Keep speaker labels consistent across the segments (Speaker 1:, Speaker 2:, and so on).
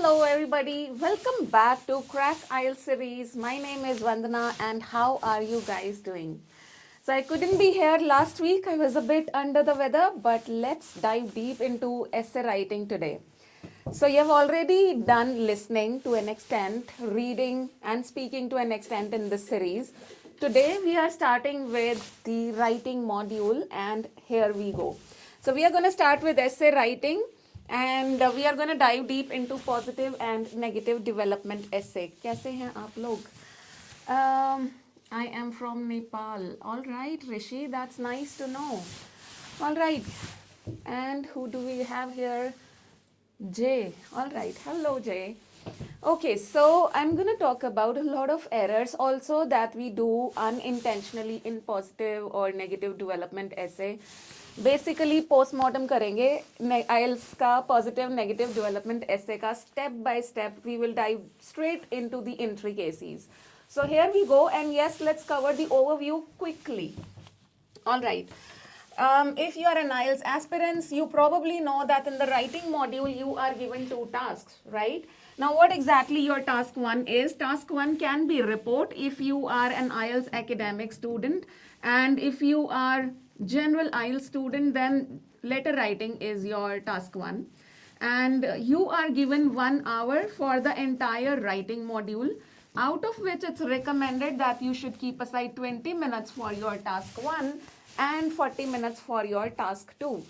Speaker 1: Hello everybody, welcome back to Crack IELTS series. My name is Vandana and how are you guys doing? So I couldn't be here last week, I was a bit under the weather, but let's dive deep into essay writing today. So you have already done listening to an extent, reading and speaking to an extent in this series. Today we are starting with the writing module and here we go. So we are going to start with essay writing and we are going to dive deep into positive and negative development essay. कैसे हैं आप लोग? I am from Nepal. All right, Rishi, that's nice to know. All right, and who do we have here? Jay. All right. Hello, Jay. Okay, so I'm going to talk about a lot of errors also that we do unintentionally in positive or negative development essay. Basically, postmortem करेंगे IELTS का positive negative development essay का step by step. We will dive straight into the intricacies. So here we go, and yes, let's cover the overview quickly. All right. If you are an IELTS aspirant, you probably know that in the writing module, you are given 2 tasks, right? Now, what exactly your task 1 is? Task 1 can be report if you are an IELTS academic student. And if you are general IELTS student, then letter writing is your task 1. And you are given 1 hour for the entire writing module, out of which it's recommended that you should keep aside 20 minutes for your task 1 and 40 minutes for your task 2.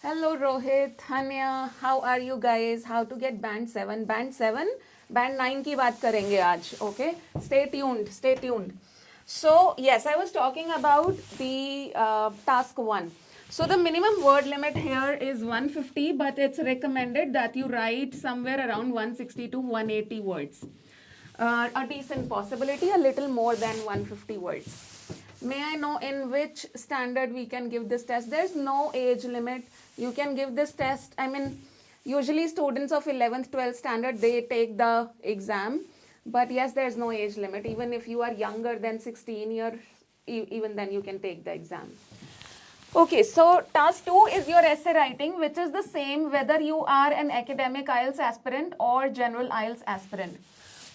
Speaker 1: Hello Rohit, Hanya, how are you guys? How to get band 7? Band 7? Band 9 की बात करेंगे आज, okay? Stay tuned, stay tuned. So, yes, I was talking about the task 1. So, the minimum word limit here is 150, but it's recommended that you write somewhere around 160 to 180 words. A decent possibility, a little more than 150 words. May I know in which standard we can give this test? There's no age limit. You can give this test. I mean, usually students of 11th, 12th standard, they take the exam. But yes, there's no age limit. Even if you are younger than 16 years, even then you can take the exam. Okay, so task 2 is your essay writing, which is the same whether you are an academic IELTS aspirant or general IELTS aspirant.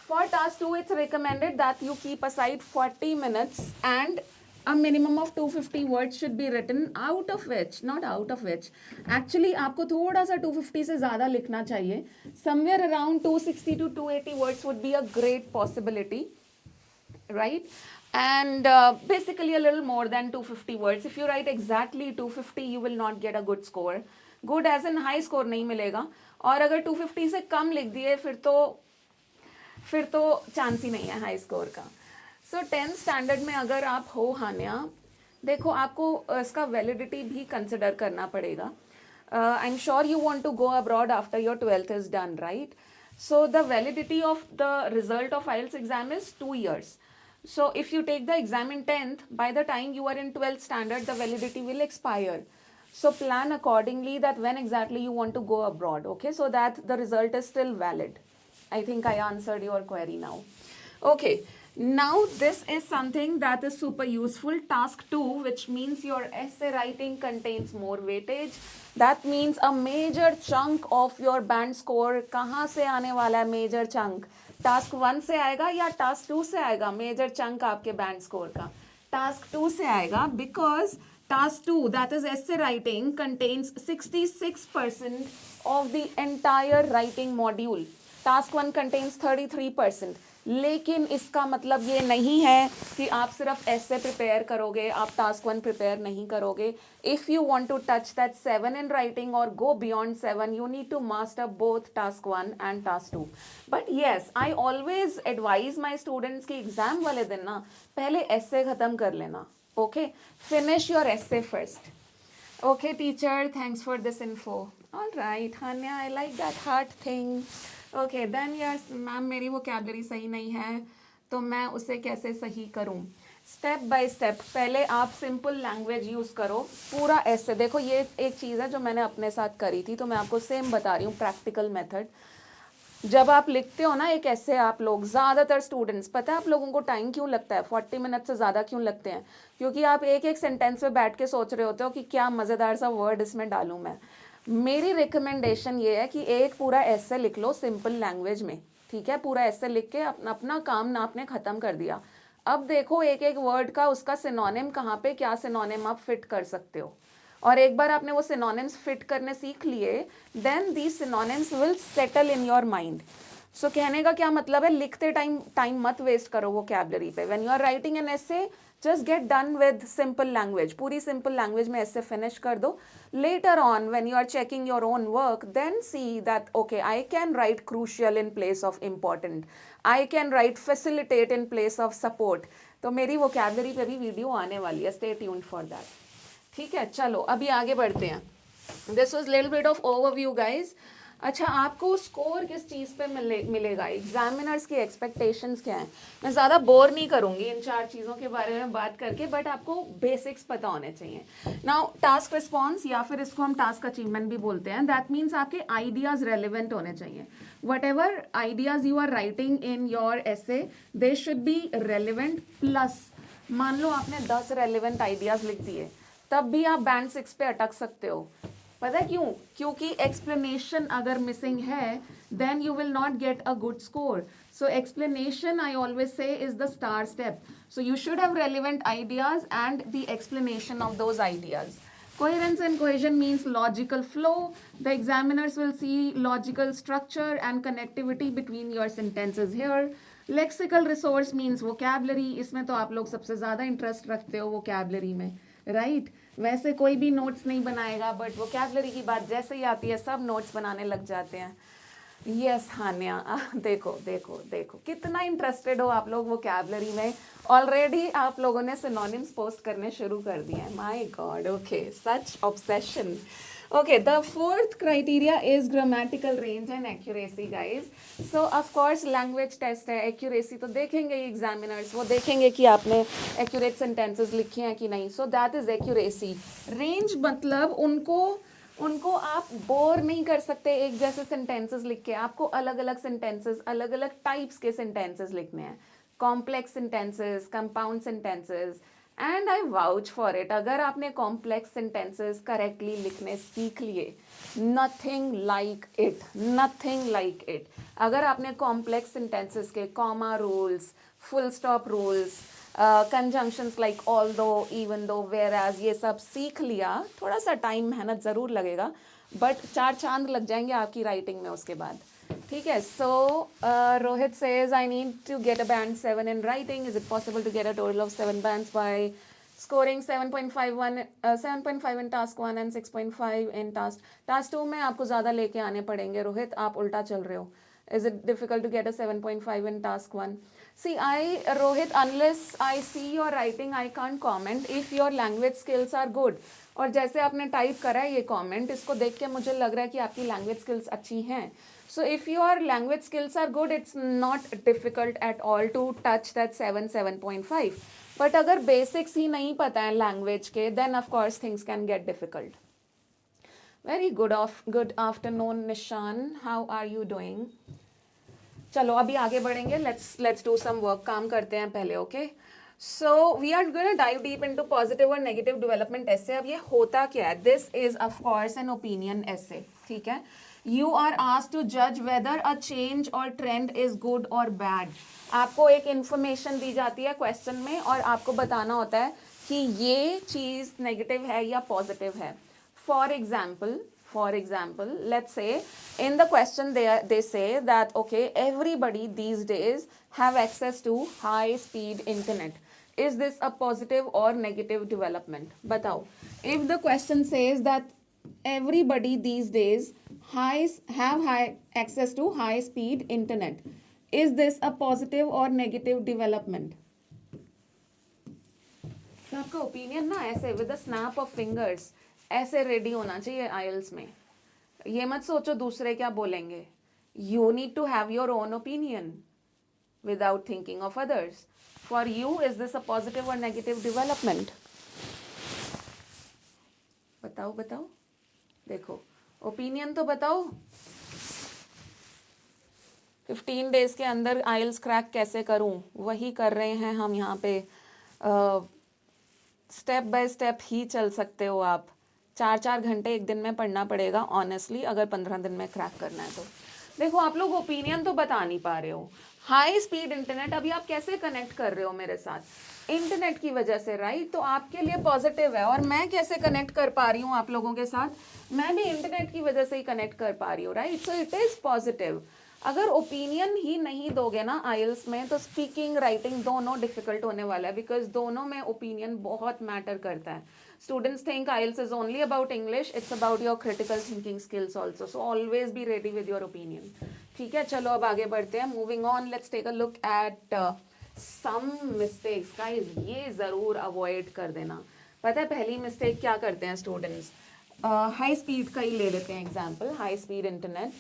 Speaker 1: For task 2, it's recommended that you keep aside 40 minutes and a minimum of 250 words should be written, out of which, not out of which, actually आपको थोड़ा सा 250 से ज़्यादा लिखना चाहिए. Somewhere around 260 to 280 words would be a great possibility, right? And basically a little more than 250 words. If you write exactly 250, you will not get a good score. Good as in high score नहीं मिलेगा. और अगर 250 से कम लिख दिए फिर तो chance ही नहीं है हाई स्कोर का. सो 10th स्टैंडर्ड में अगर आप हो हान्या, देखो आपको इसका वैलिडिटी भी कंसिडर करना पड़ेगा. I am sure you want to go abroad after your 12th is done, right? So the validity of the result of IELTS exam is 2 years. So if you take the exam in 10th, by the time you are in 12th standard, the validity will expire. So plan accordingly that when exactly you want to go abroad, okay, so that the result is still valid. I think I answered your query now. Okay, now this is something that is super useful. Task 2, which means your essay writing contains more weightage. That means a major chunk of your band score कहाँ से आने वाला है? Major chunk task 1 से आएगा या task 2 से आएगा? मेजर चंक आपके बैंड स्कोर का टास्क 2 से आएगा, because task 2 that is essay writing contains 66% of the entire writing module. Task 1 contains 33%. लेकिन इसका मतलब ये नहीं है कि आप सिर्फ ऐसे प्रिपेयर करोगे, आप टास्क 1 प्रिपेयर नहीं करोगे. If you want to touch that 7 in writing और go beyond 7, you need to master both task 1 and task 2. But yes, I always advise my students की एग्जाम वाले दिन ना पहले ऐसे ख़त्म कर लेना. Okay, finish your essay first. Okay, teacher, thanks for this info. All right, Hanya, I like that heart thing. Okay, then yes, ma'am मेरी वोकैबलरी सही नहीं है तो मैं उसे कैसे सही करूं? स्टेप बाय स्टेप पहले आप सिंपल लैंग्वेज यूज़ करो. पूरा ऐसे देखो, ये एक चीज़ है जो मैंने अपने साथ करी थी, तो मैं आपको सेम बता रही हूँ प्रैक्टिकल मेथड. जब आप लिखते हो ना एक ऐसे, आप लोग ज़्यादातर स्टूडेंट्स, पता है आप लोगों को टाइम क्यों लगता है? 40 मिनट से ज़्यादा क्यों लगते हैं? क्योंकि आप एक एक सेंटेंस पे बैठ के सोच रहे होते हो कि क्या मज़ेदार सा वर्ड इसमें डालूँ मैं. मेरी रिकमेंडेशन ये है कि एक पूरा ऐसे लिख लो सिंपल लैंग्वेज में, ठीक है, पूरा ऐसे लिख के अपना अपना काम ना आपने ख़त्म कर दिया। अब देखो एक एक वर्ड का उसका सिनोनिम कहाँ पे, क्या सिनोनिम आप फिट कर सकते हो, और एक बार आपने वो सिनोनिम्स फिट करने सीख लिए, then these synonyms will settle in your mind. So कहने का क्या मतलब है, लिखते टाइम मत वेस्ट करो वोकैबुलरी पे। When you are writing an essay, just get done with simple language, पूरी सिंपल लैंग्वेज में ऐसे फिनिश कर दो। Later on when you are checking your own work, then see that okay I can write crucial in place of important, I can write facilitate in place of support. तो मेरी vocabulary पे भी video आने वाली है, stay tuned for that. ठीक है, चलो अभी आगे बढ़ते हैं। This was little bit of overview guys. अच्छा, आपको स्कोर किस चीज़ पे मिलेगा, एग्जामिनर्स की एक्सपेक्टेशंस क्या हैं। मैं ज़्यादा बोर नहीं करूँगी इन 4 चीज़ों के बारे में बात करके, बट आपको बेसिक्स पता होने चाहिए। नाउ टास्क रिस्पॉन्स, या फिर इसको हम टास्क अचीवमेंट भी बोलते हैं, दैट मीन्स आपके आइडियाज़ रेलिवेंट होने चाहिए। Whatever ideas you are writing in your essay, they should be relevant plus. मान लो आपने 10 रेलिवेंट आइडियाज़ लिख दिए, तब भी आप बैंड 6 पे अटक सकते हो। पता है क्यों? क्योंकि एक्सप्लेनेशन अगर मिसिंग है, then you will not get a good score. So explanation, I always say, is the star step. So you should have relevant ideas and the explanation of those ideas. Coherence and cohesion means logical flow. The examiners will see logical structure and connectivity between your sentences here. Lexical resource means vocabulary. इसमें तो आप लोग सबसे ज़्यादा interest रखते हो vocabulary में, right? वैसे कोई भी नोट्स नहीं बनाएगा, बट वोकैबुलरी की बात जैसे ही आती है सब नोट्स बनाने लग जाते हैं। यस हान्या, देखो देखो देखो कितना इंटरेस्टेड हो आप लोग वोकैबुलरी में। ऑलरेडी आप लोगों ने सिनोनिम्स पोस्ट करने शुरू कर दिए हैं। My God, okay, such obsession. Okay, the fourth criteria is grammatical range and accuracy, guys. So of course language test है, accuracy तो देखेंगे ही examiners, वो देखेंगे कि आपने accurate sentences लिखे हैं कि नहीं. So that is accuracy. Range मतलब उनको आप बोर नहीं कर सकते एक जैसे सेंटेंसेस लिख के, आपको अलग अलग सेंटेंसेस, अलग अलग टाइप्स के सेंटेंसेस लिखने हैं, complex sentences, compound sentences, and I vouch for it, अगर आपने कॉम्प्लेक्स सेंटेंसेस करेक्टली लिखने सीख लिए, nothing like it, nothing like it. अगर आपने कॉम्प्लेक्स सेंटेंसेस के comma rules, full stop rules, conjunctions like all दो, इवन दो, वेयर एज, ये सब सीख लिया, थोड़ा सा टाइम मेहनत ज़रूर लगेगा, बट 4 चांद लग जाएंगे आपकी राइटिंग में उसके बाद। ठीक है, so Rohit says I need to get a band 7 in writing, is it possible to get a total of 7 bands by scoring 7.5 in task 1 and 6.5 in task 2 में आपको ज़्यादा लेके आने पड़ेंगे रोहित, आप उल्टा चल रहे हो। Is it difficult to get a 7.5 in task 1? See, Rohit, unless I see your writing, I can't comment if your language skills are good. और जैसे आपने टाइप करा है ये कमेंट, इसको देख के मुझे लग रहा है कि आपकी लैंग्वेज स्किल्स अच्छी हैं। So if your language skills are good, it's not difficult at all to touch that 7.5. But अगर बेसिक्स ही नहीं पता है लैंग्वेज के, then of course things can get difficult. Very good afternoon Nishan, how are you doing? चलो अभी आगे बढ़ेंगे, लेट्स डू सम वर्क, काम करते हैं पहले, okay? So we are gonna dive deep into positive और नेगेटिव डेवलपमेंट एसे। अब ये होता क्या है? This is of course an opinion essay, ठीक है? यू आर आस्क्ड टू जज whether a change or trend is good or bad. आपको एक इंफॉर्मेशन दी जाती है क्वेश्चन में और आपको बताना होता है कि ये चीज़ नेगेटिव है या पॉजिटिव है। For example, let's say in the question they say that okay, everybody these days have access to high speed internet. Is this a positive or negative development? Batao. If the question says that everybody these days have high access to high speed internet, is this a positive or negative development? तो आपका opinion ना ऐसे with the snap of fingers ऐसे ready होना चाहिए आइल्स में। ये मत सोचो दूसरे क्या बोलेंगे। You need to have your own opinion without thinking of others. For you is this a positive और नेगेटिव डेवलपमेंट? बताओ बताओ, देखो ओपिनियन तो बताओ। 15 डेज के अंदर आइल्स क्रैक कैसे करूं, वही कर रहे हैं हम यहाँ पे। स्टेप बाय स्टेप ही चल सकते हो आप। 4 घंटे एक दिन में पढ़ना पड़ेगा ऑनेस्टली, अगर 15 दिन में क्रैक करना है तो। देखो आप लोग ओपिनियन तो बता नहीं पा रहे हो। हाई स्पीड इंटरनेट, अभी आप कैसे कनेक्ट कर रहे हो मेरे साथ? इंटरनेट की वजह से, राइट? तो आपके लिए पॉजिटिव है। और मैं कैसे कनेक्ट कर पा रही हूँ आप लोगों के साथ? मैं भी इंटरनेट की वजह से ही कनेक्ट कर पा रही हूँ, right? So it is positive. अगर ओपिनियन ही नहीं दोगे ना आइल्स में, तो स्पीकिंग राइटिंग दोनों डिफिकल्ट होने वाला है, बिकॉज दोनों में ओपिनियन बहुत मैटर करता है। Students think IELTS is only about English, it's about your critical thinking skills also, so always be ready with your opinion. ठीक है, चलो अब आगे बढ़ते हैं। Moving on, let's take a look at some mistakes. Guys ये ज़रूर avoid कर देना। पता है पहली मिस्टेक क्या करते हैं स्टूडेंट्स? हाई स्पीड का ही ले लेते हैं example, high speed internet.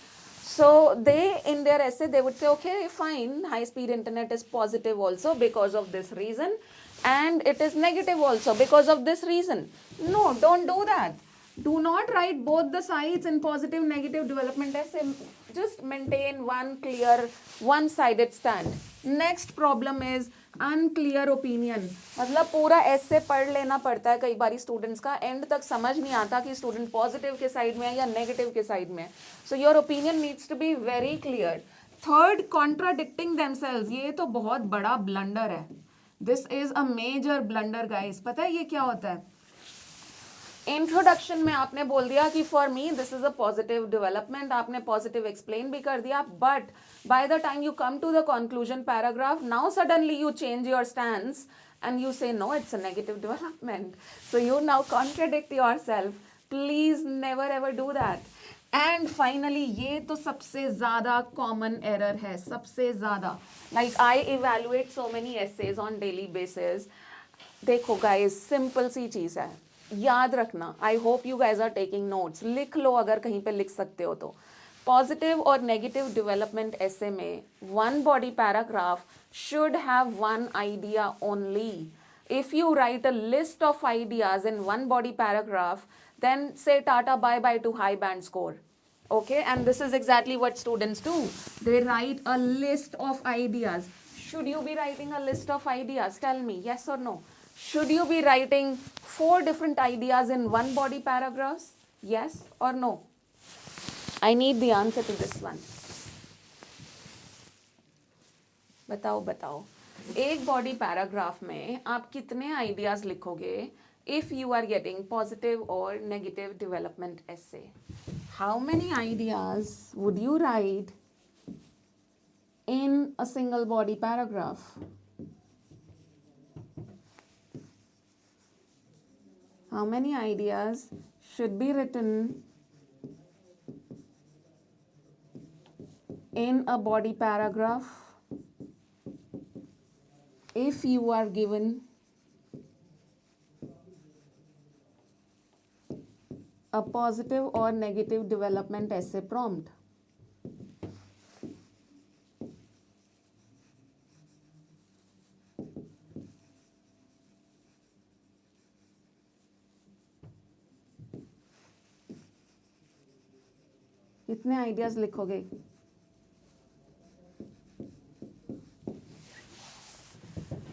Speaker 1: So they in their essay they would say, okay fine, high speed internet is positive also because of this reason, and it is negative also because of this reason. No, don't do that. Do not write both the sides in positive negative development essay. Just maintain one clear one sided stand. Next problem is unclear opinion. मतलब पूरा ऐसे पढ़ लेना पड़ता है कई बार students का, and तक समझ नहीं आता कि स्टूडेंट पॉजिटिव के साइड में है या नेगेटिव के साइड में है। So your opinion needs to be very clear. Third, contradicting themselves. ये तो बहुत बड़ा ब्लंडर है। This is a major blunder guys. पता है ये क्या होता है? इंट्रोडक्शन में आपने बोल दिया कि for me this is a positive development, आपने पॉजिटिव एक्सप्लेन भी कर दिया, but by the time you come to the conclusion paragraph, now suddenly you change your stance and you say no, it's a negative development. So you now contradict yourself. Please never ever do that. And finally, ये तो सबसे ज़्यादा common error है, सबसे ज़्यादा. Like I evaluate so many essays on daily basis. देखो guys, simple सी चीज़ है, याद रखना। I hope you guys are taking notes. लिख लो अगर कहीं पे लिख सकते हो तो। पॉजिटिव और नेगेटिव डेवलपमेंट ऐसे में one body paragraph should have one idea only. If you write a list of ideas in one body paragraph, then say tata bye bye to high band score. Okay, and this is exactly what students do. They write a list of ideas. Should you be writing a list of ideas? Tell me, yes or no? Should you be writing 4 different ideas in one body paragraphs? Yes or no? I need the answer to this one. बताओ बताओ, एक body paragraph में आप कितने ideas लिखोगे if you are getting positive or negative development essay? How many ideas would you write in a single body paragraph? How many ideas should be written in a body paragraph if you are given a positive or negative development essay prompt? कितने ideas लिखोगे?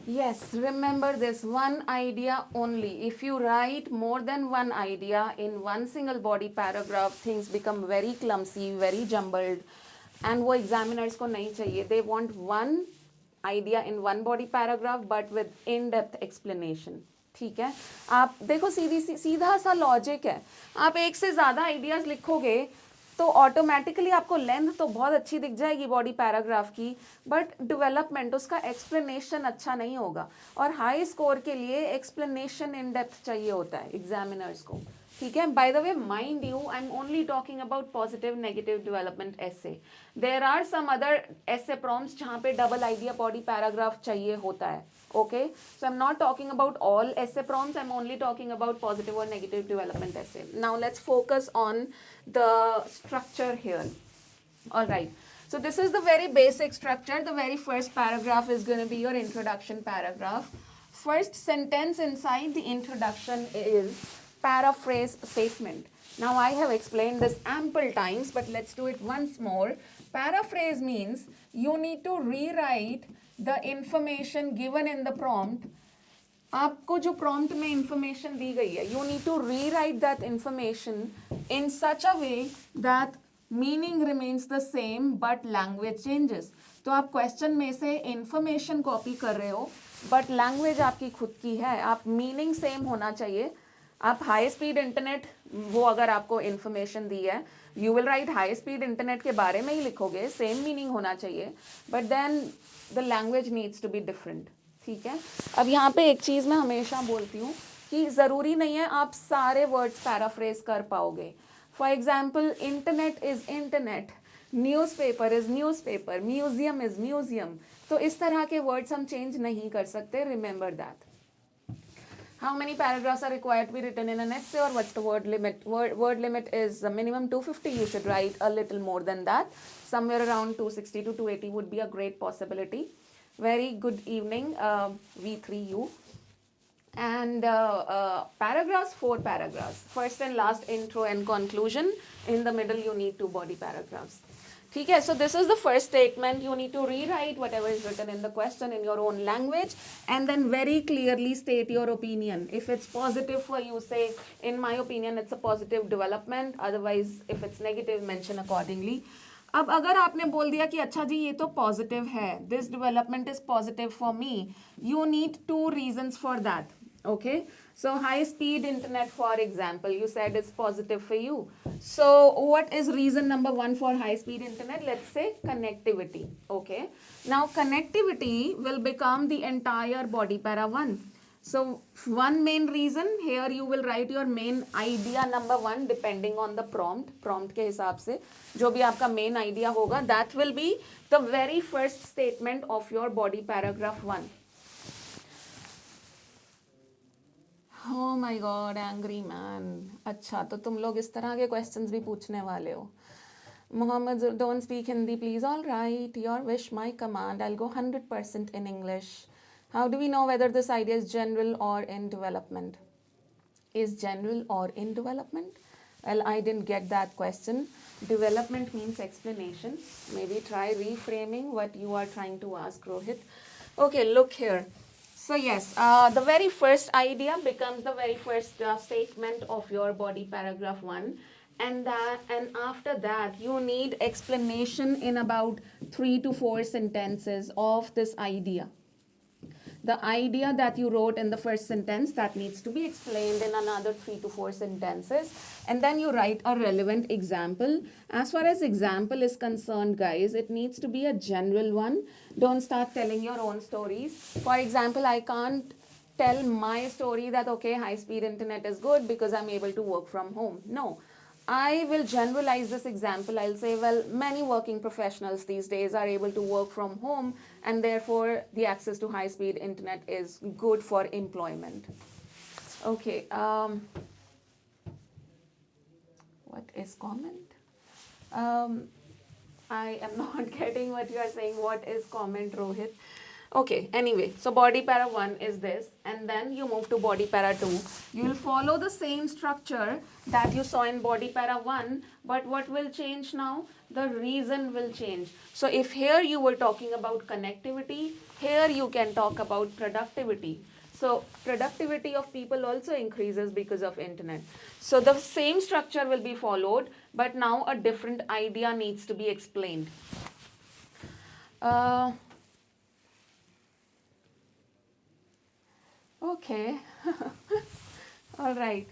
Speaker 1: Yes, remember this, one idea only. If you write more than one idea in one single body paragraph, things become very clumsy, very jumbled, and वो examiners को नहीं चाहिए. They want one idea in one body paragraph but with in-depth explanation. ठीक है, आप देखो सीधा सा लॉजिक है। आप एक से ज़्यादा आइडियाज़ लिखोगे तो ऑटोमेटिकली आपको लेंथ तो बहुत अच्छी दिख जाएगी बॉडी पैराग्राफ की, बट डेवलपमेंट, उसका एक्सप्लेनेशन अच्छा नहीं होगा। और हाई स्कोर के लिए एक्सप्लेनेशन इन डेप्थ चाहिए होता है एग्जामिनर्स को। ठीक है, by the way mind you, I am only talking about positive negative development ऐसे। देयर आर सम अदर ऐसे प्रॉम्प्ट्स जहाँ पे डबल आइडिया बॉडी पैराग्राफ चाहिए होता है। Okay, so I'm not talking about all essay prompts, I'm only talking about positive or negative development essay. Now let's focus on the structure here. All right, so this is the very basic structure. The very first paragraph is going to be your introduction paragraph. First sentence inside the introduction is paraphrase statement. Now I have explained this ample times, but let's do it once more. Paraphrase means you need to rewrite the information given in the prompt आपको जो prompt में information दी गई है, you need to rewrite that information in such a way that meaning remains the same but language changes. तो आप question में से इंफॉर्मेशन कॉपी कर रहे हो बट लैंग्वेज आपकी खुद की है. आप मीनिंग सेम होना चाहिए. आप हाई स्पीड इंटरनेट, वो अगर आपको इंफॉर्मेशन दी है, you will write high speed internet के बारे में ही लिखोगे, सेम मीनिंग होना चाहिए, but then the language needs to be different. ठीक है. अब यहाँ पे एक चीज़ मैं हमेशा बोलती हूँ कि ज़रूरी नहीं है आप सारे वर्ड्स पैराफ्रेज कर पाओगे. For example, internet is internet, newspaper is newspaper, museum is museum. तो इस तरह के वर्ड्स हम चेंज नहीं कर सकते. Remember that. How many paragraphs are required to be written in an essay, or what's the word limit? Word limit is a minimum 250. You should write a little more than that. Somewhere around 260 to 280 would be a great possibility. Very good evening, V3U. And paragraphs, 4 paragraphs. First and last, intro and conclusion. In the middle, you need 2 body paragraphs. ठीक है. So this is the first statement. You need to rewrite whatever is written in the question in your own language and then very clearly state your opinion. If it's positive for you, say, in my opinion, it's a positive development. Otherwise, if it's negative, mention accordingly. अब अगर आपने बोल दिया कि अच्छा जी ये तो positive है, this development is positive for me, you need 2 reasons for that. Okay, so high speed internet, for example, you said it's positive for you. So what is reason number 1 for high speed internet? Let's say connectivity. Okay, now connectivity will become the entire body para 1. So one main reason here, you will write your main idea number 1 depending on the prompt के हिसाब से जो भी आपका main idea होगा, that will be the very first statement of your body paragraph 1. Oh my God, angry man. अच्छा, तो तुम लोग इस तरह के questions भी पूछने वाले हो. Mohammed, don't speak Hindi, please. All right, your wish, my command. I'll go 100% in English. How do we know whether this idea is general or in development? Is general or in development? Well, I didn't get that question. Development means explanation. Maybe try reframing what you are trying to ask, Rohit. Okay, look here. So yes, the very first idea becomes the very first statement of your body paragraph 1, and after that you need explanation in about 3 to 4 sentences of this idea. The idea that you wrote in the first sentence, that needs to be explained in another 3 to 4 sentences, and then you write a relevant example. As far as example is concerned, guys, it needs to be a general one. Don't start telling your own stories. For example, I can't tell my story that okay, high speed internet is good because I'm able to work from home. No, I will generalize this example. I'll say, well, many working professionals these days are able to work from home, and therefore the access to high speed internet is good for employment. Okay, what is comment? I am not getting what you are saying. What is comment, Rohit? Okay, anyway, so body para 1 is this, and then you move to body para 2. You will follow the same structure that you saw in body para 1, but what will change now? The reason will change. So if here you were talking about connectivity, here you can talk about productivity. So productivity of people also increases because of internet. So the same structure will be followed, but now a different idea needs to be explained. Okay. All right.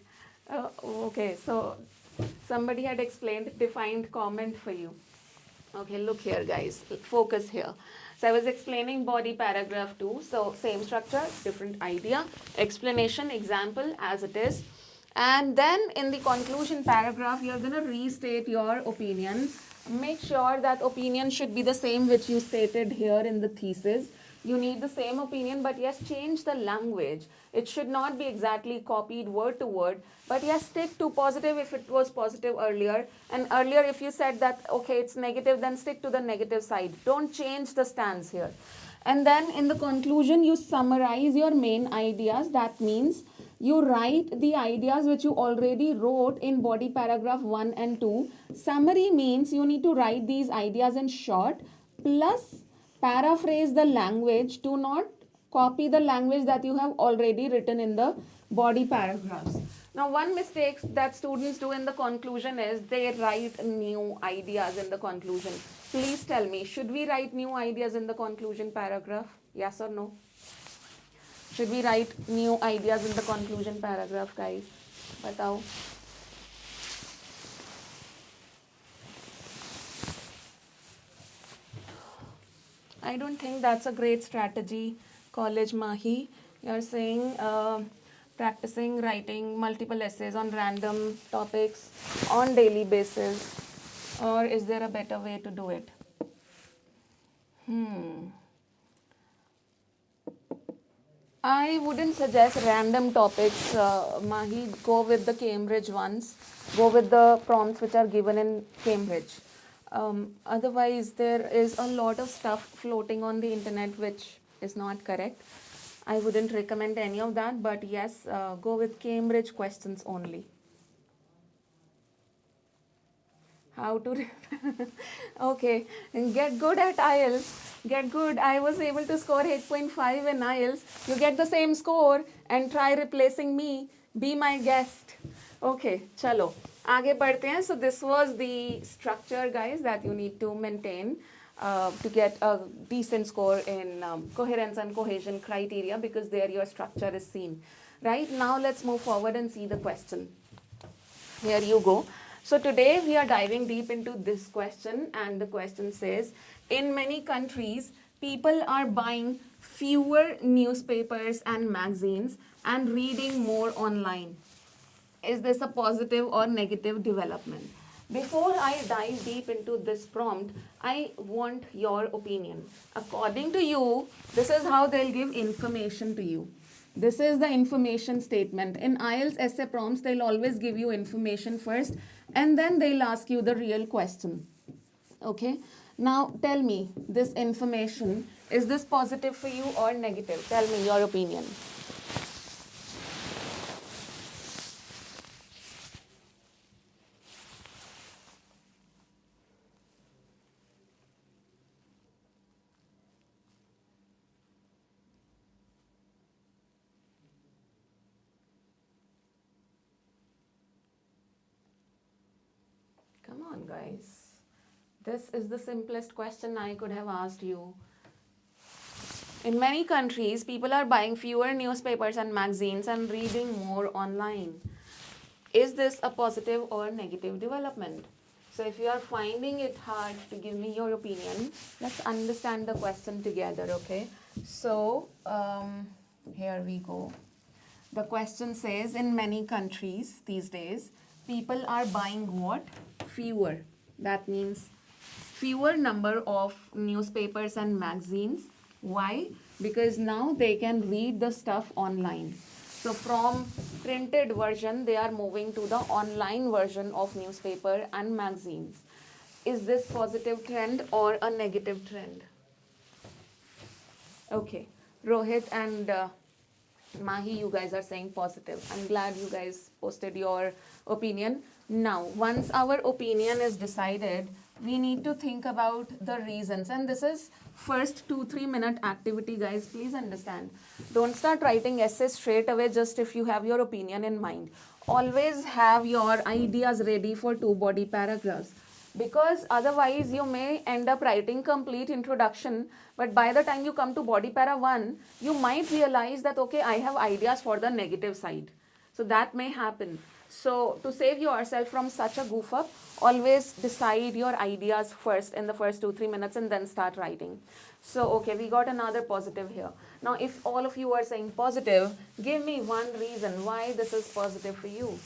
Speaker 1: Okay, so somebody had explained defined comment for you. Okay, look here, guys. Focus here. So I was explaining body paragraph 2. So same structure, different idea, explanation, example as it is. And then in the conclusion paragraph, you're going to restate your opinion. Make sure that opinion should be the same which you stated here in the thesis. You need the same opinion, but yes, change the language. It should not be exactly copied word to word, but yes, stick to positive if it was positive earlier. And earlier, if you said that, okay, it's negative, then stick to the negative side. Don't change the stance here. And then in the conclusion, you summarize your main ideas. That means you write the ideas which you already wrote in body paragraph 1 and 2. Summary means you need to write these ideas in short, plus paraphrase the language to not Copy the language that you have already written in the body paragraphs. Now, one mistake that students do in the conclusion is they write new ideas in the conclusion. Please tell me, should we write new ideas in the conclusion paragraph? Yes or no? Should we write new ideas in the conclusion paragraph, guys? Batao. I don't think that's a great strategy, College Mahi. You're saying practicing writing multiple essays on random topics on daily basis, or is there a better way to do it? I wouldn't suggest random topics, Mahi. Go with the Cambridge ones. Go with the prompts which are given in Cambridge. Otherwise, there is a lot of stuff floating on the internet which is not correct. I wouldn't recommend any of that, but yes, go with Cambridge questions only. How to okay, and get good at IELTS. Get good. I was able to score 8.5 in IELTS. You get the same score and try replacing me. Be my guest. Okay, chalo. आगे बढ़ते हैं. So this was the structure, guys, that you need to maintain to get a decent score in coherence and cohesion criteria, because there your structure is seen. Right, now let's move forward and see the question. Here you go. So today we are diving deep into this question, and the question says, in many countries, people are buying fewer newspapers and magazines and reading more online. Is this a positive or negative development? Before I dive deep into this prompt, I want your opinion. According to you, this is how they'll give information to you. This is the information statement. In IELTS essay prompts, they'll always give you information first, and then they'll ask you the real question. Okay? Now tell me, this information, is this positive for you or negative? Tell me your opinion. Come on, guys. This is the simplest question I could have asked you. In many countries, people are buying fewer newspapers and magazines and reading more online. Is this a positive or negative development? So if you are finding it hard to give me your opinion, let's understand the question together, okay? So here we go. The question says, in many countries these days, people are buying what? Fewer. That means fewer number of newspapers and magazines. Why? Because now they can read the stuff online. So from printed version, they are moving to the online version of newspaper and magazines. Is this positive trend or a negative trend? Okay, Rohit and Mahi, you guys are saying positive. I'm glad you guys posted your opinion. Now, once our opinion is decided, we need to think about the reasons. And this is first 2-3 minute activity, guys. Please understand. Don't start writing essays straight away just if you have your opinion in mind. Always have your ideas ready for 2 body paragraphs, because otherwise you may end up writing complete introduction, but by the time you come to body para 1, you might realize that, okay, I have ideas for the negative side. So that may happen. So to save yourself from such a goof up, always decide your ideas first in the first 2-3 minutes and then start writing. So okay, we got another positive here. Now if all of you are saying positive, give me one reason why this is positive for you.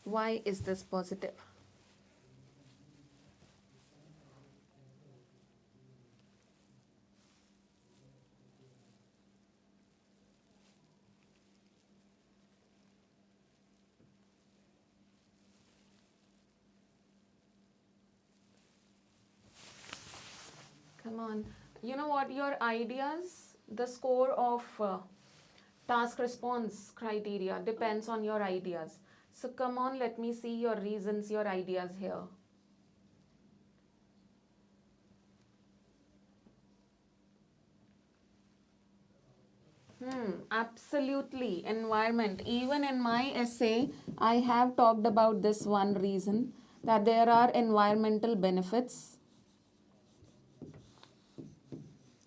Speaker 1: Why is this positive? Come on. You know what? Your ideas, the score of task response criteria depends on your ideas. So come on, let me see your reasons, your ideas here. Absolutely. Environment. Even in my essay, I have talked about this one reason, that there are environmental benefits.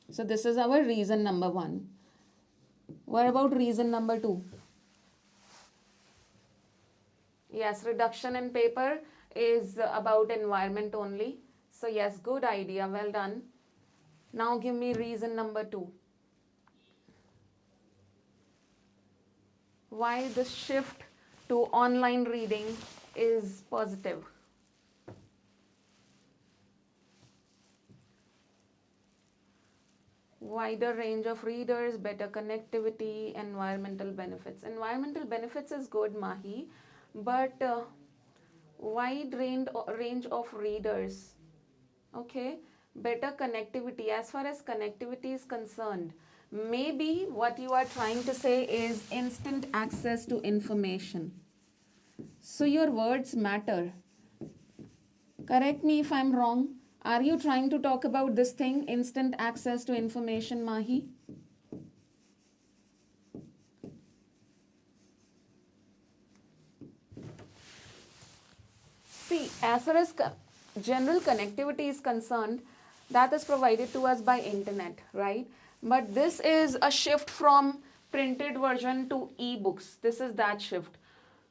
Speaker 1: So this is our reason number one. What about reason number two? Yes, reduction in paper is about environment only. So yes, good idea. Well done. Now give me reason number two. Why the shift to online reading is positive? Wider range of readers, better connectivity, environmental benefits. Environmental benefits is good, Mahi, but wide range of readers. Okay, better connectivity. As far as connectivity is concerned, maybe what you are trying to say is instant access to information. So your words matter. Correct me if I'm wrong. Are you trying to talk about this thing, instant access to information, Mahi? See, as far as general connectivity is concerned, that is provided to us by internet, right? But this is a shift from printed version to e-books. This is that shift.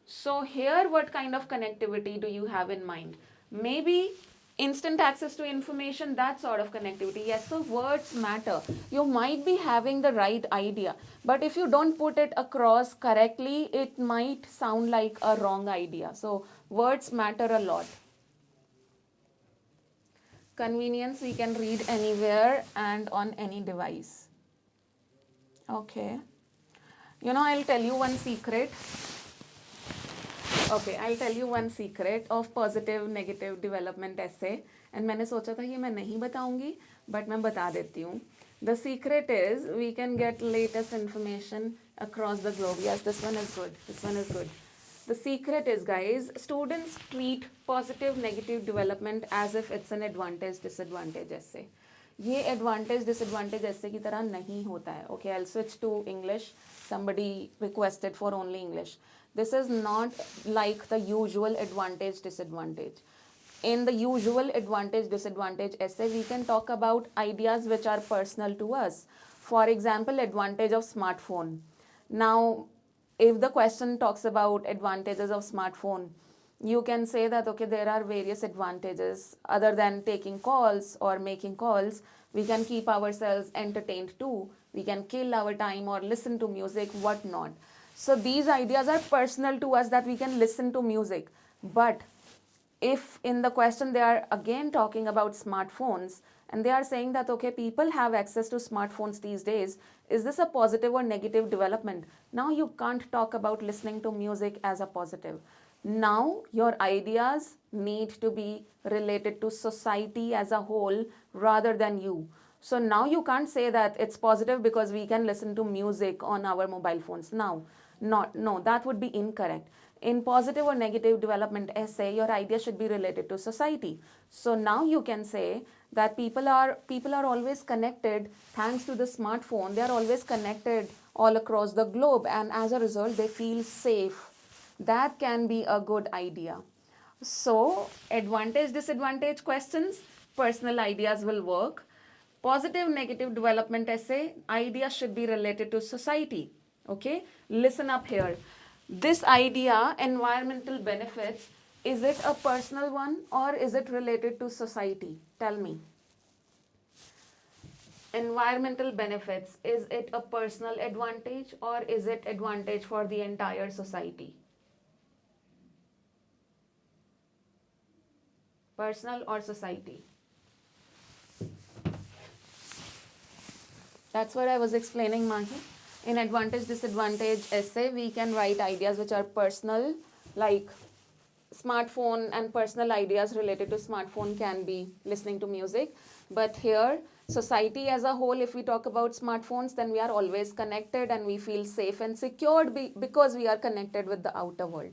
Speaker 1: So here, what kind of connectivity do you have in mind? Maybe instant access to information, that sort of connectivity. Yes, so words matter. You might be having the right idea, but if you don't put it across correctly, it might sound like a wrong idea. So words matter a lot. Convenience, we can read anywhere and on any device. Okay. You know, I'll tell you one secret. Okay, I'll tell you one secret of positive negative development essay. And मैंने सोचा था ये मैं नहीं बताऊंगी, but मैं बता देती हूँ. The secret is we can get latest information across the globe. Yes, this one is good. This one is good. The secret is, guys, students treat positive negative development as if it's an advantage disadvantage essay. ये advantage disadvantage essay की तरह नहीं होता है. Okay, I'll switch to English. Somebody requested for only English. This is not like the usual advantage disadvantage. In the usual advantage disadvantage essay, we can talk about ideas which are personal to us. For example, advantage of smartphone. Now, if the question talks about advantages of smartphone, you can say that, okay, there are various advantages other than taking calls or making calls. We can keep ourselves entertained too. We can kill our time or listen to music, whatnot. So these ideas are personal to us, that we can listen to music. But if in the question they are again talking about smartphones and they are saying that, okay, people have access to smartphones these days, is this a positive or negative development? Now you can't talk about listening to music as a positive. Now your ideas need to be related to society as a whole rather than you. So now you can't say that it's positive because we can listen to music on our mobile phones. Now, no, that would be incorrect. In positive or negative development essay, your idea should be related to society. So now you can say that people are always connected thanks to the smartphone. They are always connected all across the globe, and as a result, they feel safe. That can be a good idea. So advantage disadvantage questions, personal ideas will work. Positive negative development essay, ideas should be related to society. Okay, listen up here. This idea, environmental benefits, is it a personal one or is it related to society? Tell me. Environmental benefits, is it a personal advantage or is it advantage for the entire society? Personal or society? That's what I was explaining, Mahi. In advantage disadvantage essay, we can write ideas which are personal, like smartphone, and personal ideas related to smartphone can be listening to music. But here, society as a whole, if we talk about smartphones, then we are always connected and we feel safe and secured because we are connected with the outer world.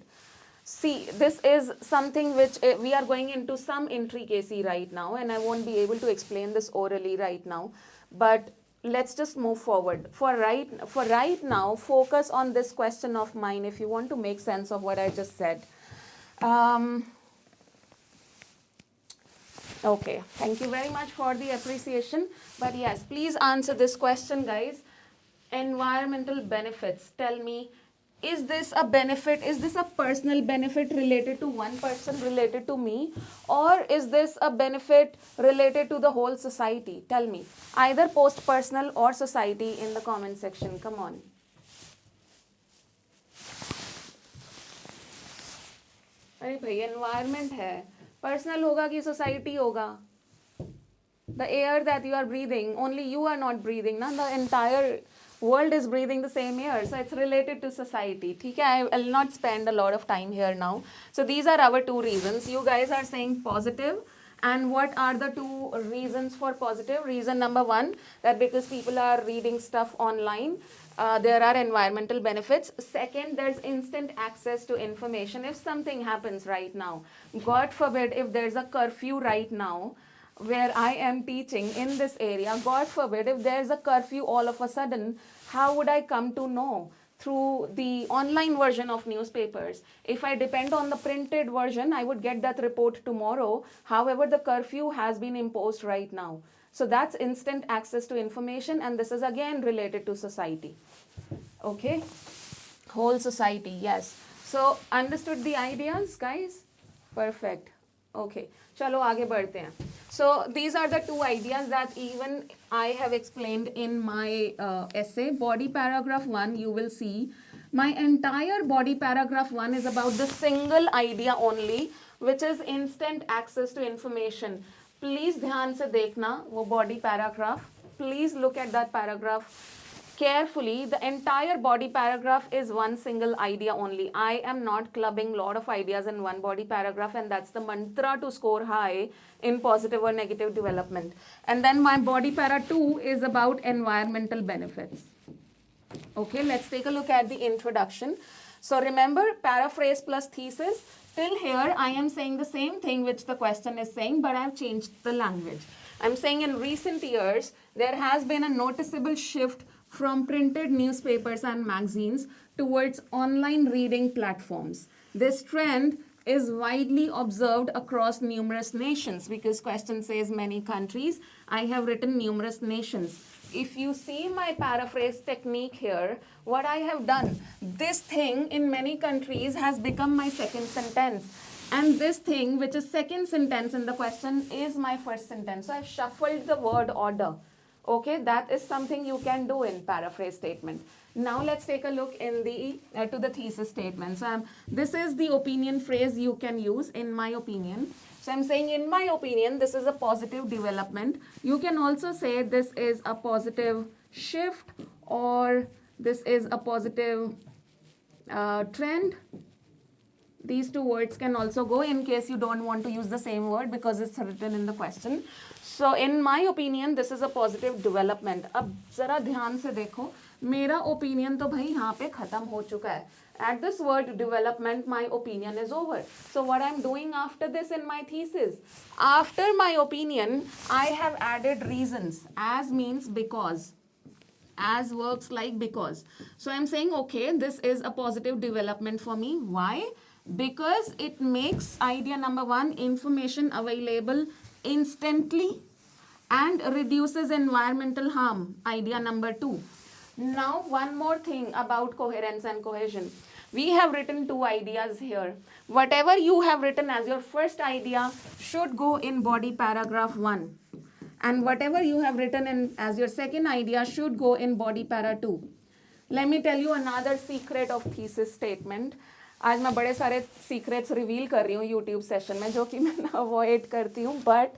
Speaker 1: See, this is something which we are going into some intricacy right now, and I won't be able to explain this orally right now. But let's just move forward. For right now, focus on this question of mine if you want to make sense of what I just said. Um, okay, thank you very much for the appreciation. But yes, please answer this question, guys. Environmental benefits. Tell me, is this a benefit? Is this a personal benefit related to one person, related to me? Or is this a benefit related to the whole society? Tell me. Either post personal or society in the comment section. Come on. अरे भाई environment है personal होगा कि society होगा the air that you are breathing, only you are not breathing, na? The entire world is breathing the same air. So it's related to society. Okay, I will not spend a lot of time here now. So these are our two reasons. You guys are saying positive. And what are the two reasons for positive? Reason number one, that because people are reading stuff online, there are environmental benefits. Second, there's instant access to information. If something happens right now, God forbid, if there's a curfew right now, where I am teaching in this area, God forbid, if there's a curfew all of a sudden, how would I come to know? Through the online version of newspapers. If I depend on the printed version, I would get that report tomorrow. However, the curfew has been imposed right now. So that's instant access to information, and this is again related to society. Okay? Whole society, yes. So understood the ideas, guys? Perfect. Okay. चलो आगे बढ़ते हैं. So these are the two ideas that even I have explained in my essay. Body paragraph 1, you will see my entire body paragraph 1 is about the single idea only, which is instant access to information. Please ध्यान से देखना वो body paragraph. Please look at that paragraph carefully. The entire body paragraph is one single idea only. I am not clubbing lot of ideas in one body paragraph, and that's the mantra to score high in positive or negative development. And then my body para 2 is about environmental benefits. Okay, let's take a look at the introduction. So remember, paraphrase plus thesis. Till here, I am saying the same thing which the question is saying, but I've changed the language. I'm saying in recent years, there has been a noticeable shift from printed newspapers and magazines towards online reading platforms. This trend is widely observed across numerous nations, because question says many countries. I have written numerous nations. If you see my paraphrase technique here, what I have done, this thing in many countries has become my second sentence. And this thing, which is second sentence in the question, is my first sentence. So I've shuffled the word order. Okay, that is something you can do in paraphrase statement. Now let's take a look in the to the thesis statement. So this is the opinion phrase you can use, in my opinion. So I'm saying, in my opinion, this is a positive development. You can also say this is a positive shift, or this is a positive trend. These two words can also go in case you don't want to use the same word because it's written in the question. So in my opinion, this is a positive development. अब जरा ध्यान से देखो, मेरा opinion तो भाई यहाँ पे खत्म हो चुका है. At this word development, my opinion is over. So what I'm doing after this in my thesis, after my opinion, I have added reasons. As means because. As works like because. So I'm saying, okay, this is a positive development for me. Why? Because it makes idea number 1, information available instantly, and reduces environmental harm, idea number 2. Now one more thing about coherence and cohesion. We have written two ideas here. Whatever you have written as your first idea should go in body paragraph 1. And whatever you have written in as your second idea should go in body para 2. Let me tell you another secret of thesis statement. आज मैं बड़े सारे secrets reveal कर रही हूँ YouTube session में, जो कि मैं अवॉइड करती हूँ, but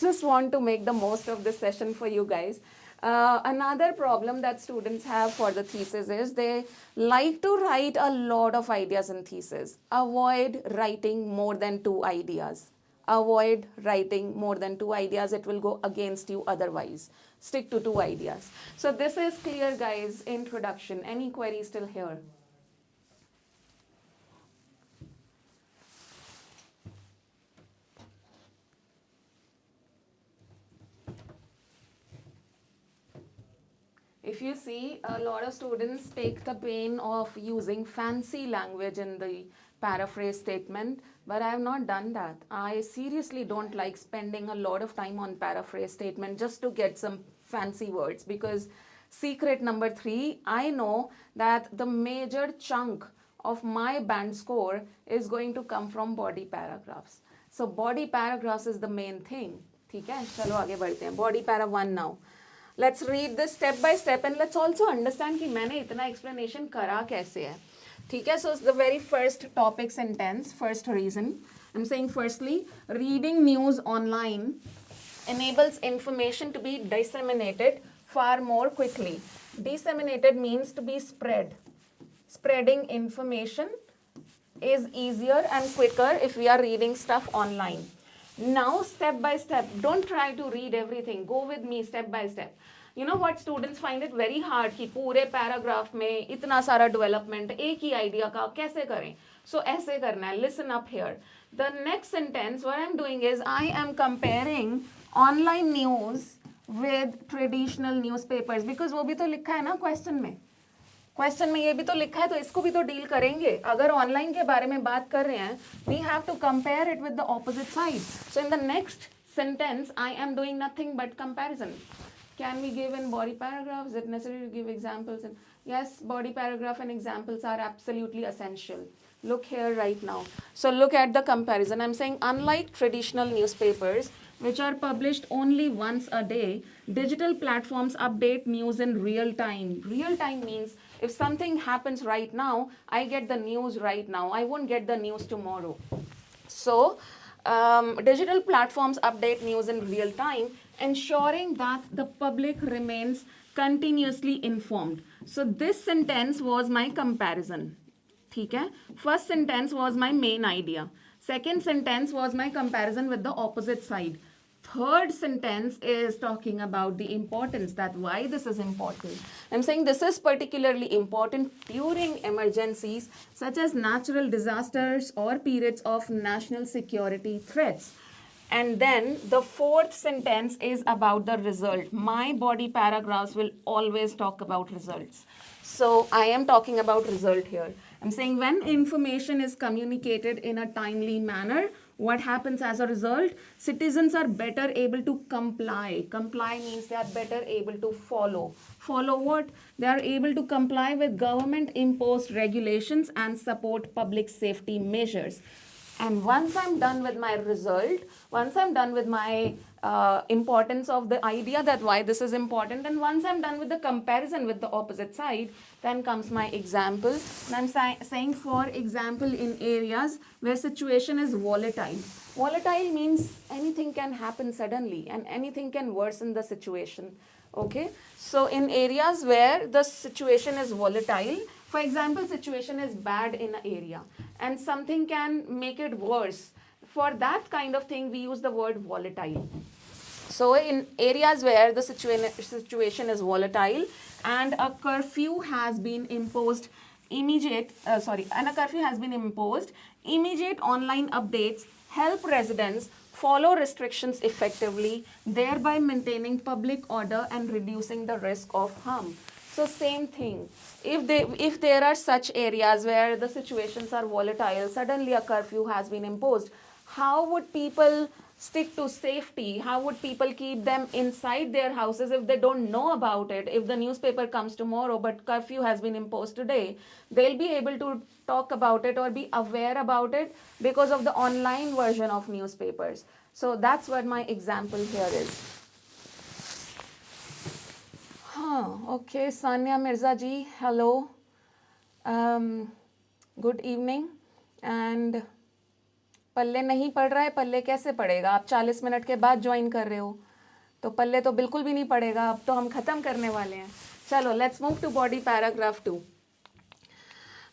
Speaker 1: just want to make the most of this session for you guys. Another problem that students have for the thesis is they like to write a lot of ideas in thesis. Avoid writing more than 2 ideas. Avoid writing more than 2 ideas. It will go against you otherwise. Stick to 2 ideas. So this is clear, guys. Introduction. Any queries still here? if you see, a lot of students take the pain of using fancy language in the paraphrase statement, but I have not done that. I seriously don't like spending a lot of time on paraphrase statement just to get some fancy words, because secret number 3, I know that the major chunk of my band score is going to come from body paragraphs. So body paragraphs is the main thing. ठीक है, चलो आगे बढ़ते हैं. Body para 1 now. Let's read this step by step and let's also understand कि मैंने इतना explanation करा कैसे है. ठीक है, so the very first topic sentence, first reason, I'm saying firstly, reading news online enables information to be disseminated far more quickly. Disseminated means to be spread. Spreading information is easier and quicker if we are reading stuff online. Now, step by step, don't try to read everything. Go with me step by step. You know what, students find it very hard कि पूरे paragraph में इतना सारा development एक ही idea का कैसे करें. So ऐसे करना है. Listen up here. The next sentence, what I'm doing is I am comparing online news with traditional newspapers, because वो भी तो लिखा है ना question में. क्वेश्चन में ये भी तो लिखा है, तो इसको भी तो डील करेंगे. अगर ऑनलाइन के बारे में बात कर रहे हैं, we have to compare it with the opposite side. So in the next sentence I am doing nothing but comparison. Can we give in body paragraphs? Is it necessary to give examples? And yes, body paragraph and examples are absolutely essential. Look here right now. So look at the comparison. I'm saying unlike traditional newspapers, which are published only once a day, digital platforms update news in real time. Real time means if something happens right now, I get the news right now. I won't get the news tomorrow. So digital platforms update news in real time, ensuring that the public remains continuously informed. So this sentence was my comparison. ठीक है? First sentence was my main idea. Second sentence was my comparison with the opposite side. Third sentence is talking about the importance, that why this is important. I'm saying this is particularly important during emergencies such as natural disasters or periods of national security threats. And then the fourth sentence is about the result. My body paragraphs will always talk about results. So I am talking about result here. I'm saying when information is communicated in a timely manner, what happens as a result? Citizens are better able to comply. Comply means they are better able to follow. Follow what? They are able to comply with government imposed regulations and support public safety measures. And once I'm done with my result, once I'm done with my importance of the idea that why this is important, and once I'm done with the comparison with the opposite side, then comes my example. And I'm saying, for example, in areas where situation is volatile. Volatile means anything can happen suddenly and anything can worsen the situation. Okay, so in areas where the situation is volatile, for example, situation is bad in an area and something can make it worse. For that kind of thing, we use the word volatile. So in areas where the situation is volatile and a curfew has been imposed, immediate online updates help residents follow restrictions effectively, thereby maintaining public order and reducing the risk of harm. So same thing. If there are such areas where the situations are volatile, suddenly a curfew has been imposed, how would people stick to safety? How would people keep them inside their houses if they don't know about it? If the newspaper comes tomorrow but curfew has been imposed today, they'll be able to talk about it or be aware about it because of the online version of newspapers. So that's what my example here is. Okay, Sanya Mirza ji, hello. Good evening. And पल्ले नहीं पढ़ रहा है, पल्ले कैसे पढ़ेगा? आप 40 minute के बाद join कर रहे हो, तो पल्ले तो बिल्कुल भी नहीं पढ़ेगा. अब तो हम खत्म करने वाले हैं. चलो, let's move to body paragraph 2.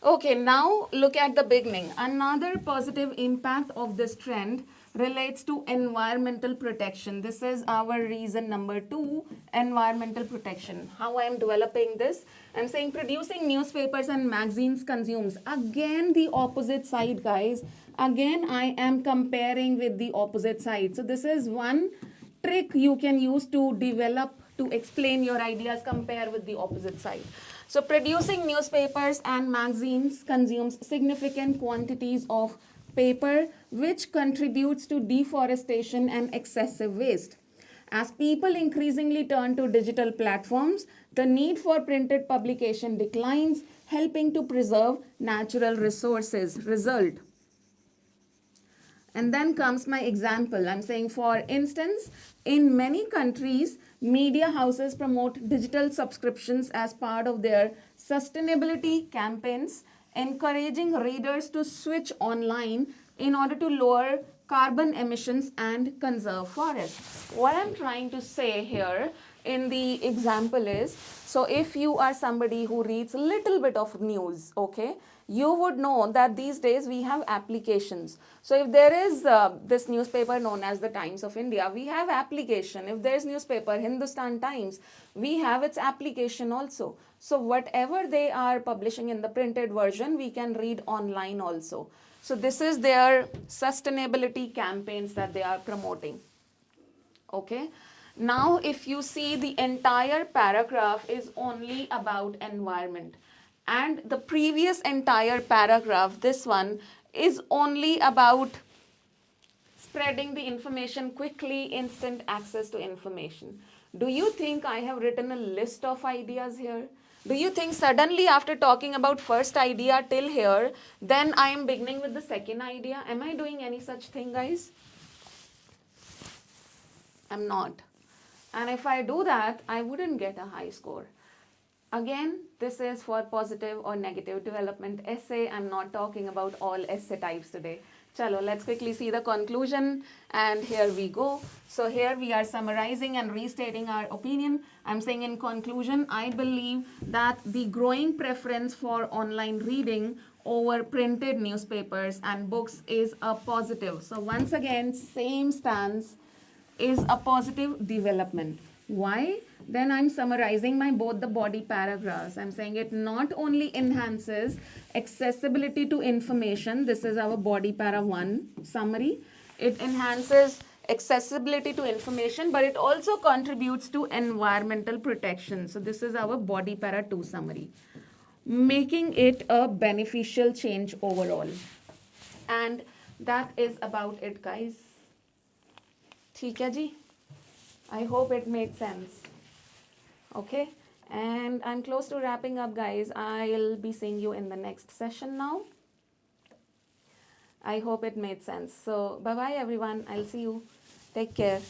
Speaker 1: Okay, now look at the beginning. Another positive impact of this trend relates to environmental protection. This is our reason number 2, environmental protection. How I am developing this? I'm saying producing newspapers and magazines consumes. Again, the opposite side, guys. Again, I am comparing with the opposite side. So this is one trick you can use to develop to explain your ideas, compare with the opposite side. So producing newspapers and magazines consumes significant quantities of paper, which contributes to deforestation and excessive waste. As people increasingly turn to digital platforms, the need for printed publication declines, helping to preserve natural resources. Result. And then comes my example. I'm saying, for instance, in many countries, media houses promote digital subscriptions as part of their sustainability campaigns, encouraging readers to switch online in order to lower carbon emissions and conserve forests. What I'm trying to say here in the example is, so if you are somebody who reads a little bit of news, okay, you would know that these days we have applications. So if there is this newspaper known as the Times of India, we have application. If there is newspaper Hindustan Times, we have its application also. So whatever they are publishing in the printed version, we can read online also. So this is their sustainability campaigns that they are promoting. Okay. Now, if you see, the entire paragraph is only about environment. And the previous entire paragraph, this one, is only about spreading the information quickly, instant access to information. Do you think I have written a list of ideas here? Do you think suddenly after talking about first idea till here, then I am beginning with the second idea? Am I doing any such thing, guys? I'm not. And if I do that, I wouldn't get a high score. Again, this is for positive or negative development essay. I'm not talking about all essay types today. Chalo, let's quickly see the conclusion. And here we go. So here we are summarizing and restating our opinion. I'm saying in conclusion, I believe that the growing preference for online reading over printed newspapers and books is a positive. So once again, same stance, is a positive development. Why? Then I'm summarizing my both the body paragraphs. I'm saying it not only enhances accessibility to information. This is our body para 1 summary. It enhances accessibility to information, but it also contributes to environmental protection. So this is our body para 2 summary, making it a beneficial change overall. And that is about it, guys. ठीक है जी. I hope it made sense. Okay, and I'm close to wrapping up, guys. I'll be seeing you in the next session now. I hope it made sense. So bye bye everyone. I'll see you. Take care.